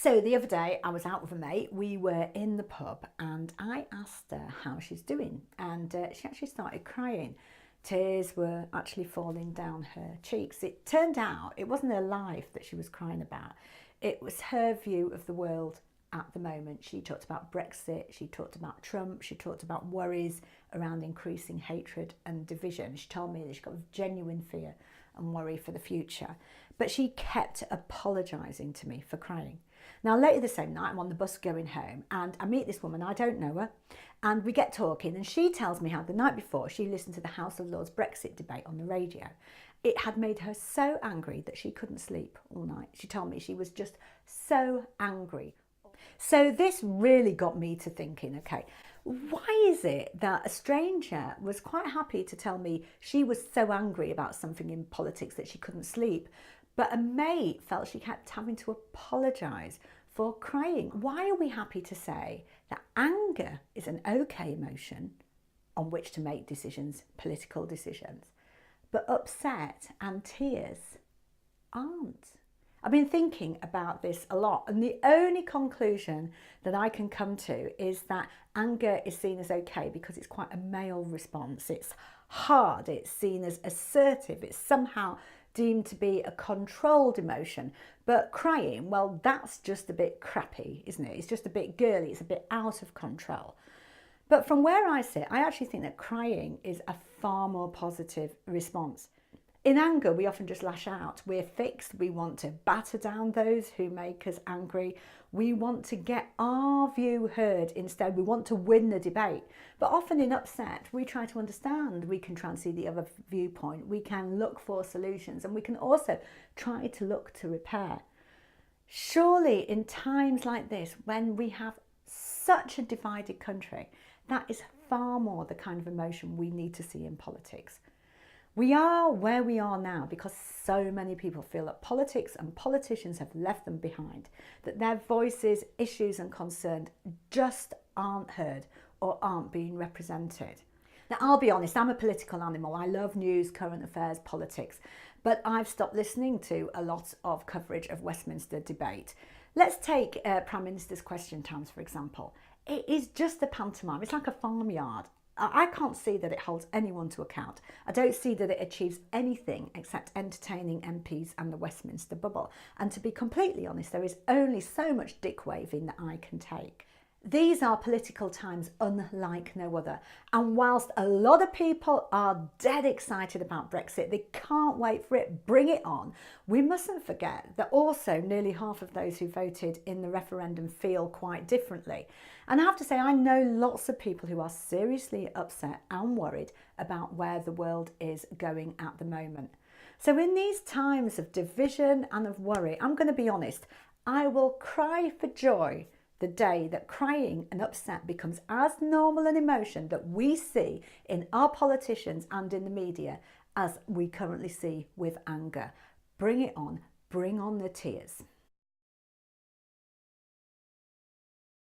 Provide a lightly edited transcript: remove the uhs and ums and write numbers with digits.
So the other day I was out with a mate, we were in the pub and I asked her how she's doing and she actually started crying. Tears were actually falling down her cheeks. It turned out it wasn't her life that she was crying about. It was her view of the world at the moment. She talked about Brexit, she talked about Trump, she talked about worries around increasing hatred and division. She told me that she got genuine fear and worry for the future. But she kept apologising to me for crying. Now, later the same night, I'm on the bus going home and I meet this woman, I don't know her, and we get talking and she tells me how the night before she listened to the House of Lords Brexit debate on the radio. It had made her so angry that she couldn't sleep all night. She told me she was just so angry. So this really got me to thinking, okay, why is it that a stranger was quite happy to tell me she was so angry about something in politics that she couldn't sleep, but a mate felt she kept having to apologise for crying? Why are we happy to say that anger is an okay emotion on which to make decisions, political decisions, but upset and tears aren't? I've been thinking about this a lot, and the only conclusion that I can come to is that anger is seen as okay because it's quite a male response. It's hard, it's seen as assertive, it's somehow deemed to be a controlled emotion. But crying, well, that's just a bit crappy, isn't it? It's just a bit girly, it's a bit out of control. But from where I sit, I actually think that crying is a far more positive response. In anger, we often just lash out. We're fixed. We want to batter down those who make us angry. We want to get our view heard instead. We want to win the debate. But often in upset, we try to understand. We can try and see the other viewpoint. We can look for solutions, and we can also try to look to repair. Surely in times like this, when we have such a divided country, that is far more the kind of emotion we need to see in politics. We are where we are now because so many people feel that politics and politicians have left them behind, that their voices, issues and concerns just aren't heard or aren't being represented. Now, I'll be honest, I'm a political animal. I love news, current affairs, politics, but I've stopped listening to a lot of coverage of Westminster debate. Let's take Prime Minister's question times, for example. It is just a pantomime. It's like a farmyard. I can't see that it holds anyone to account. I don't see that it achieves anything except entertaining MPs and the Westminster bubble. And to be completely honest, there is only so much dick waving that I can take. These are political times unlike no other. And whilst a lot of people are dead excited about Brexit, they can't wait for it, bring it on, we mustn't forget that also nearly half of those who voted in the referendum feel quite differently. And I have to say, I know lots of people who are seriously upset and worried about where the world is going at the moment. So in these times of division and of worry, I'm going to be honest, I will cry for joy the day that crying and upset becomes as normal an emotion that we see in our politicians and in the media as we currently see with anger. Bring it on, bring on the tears.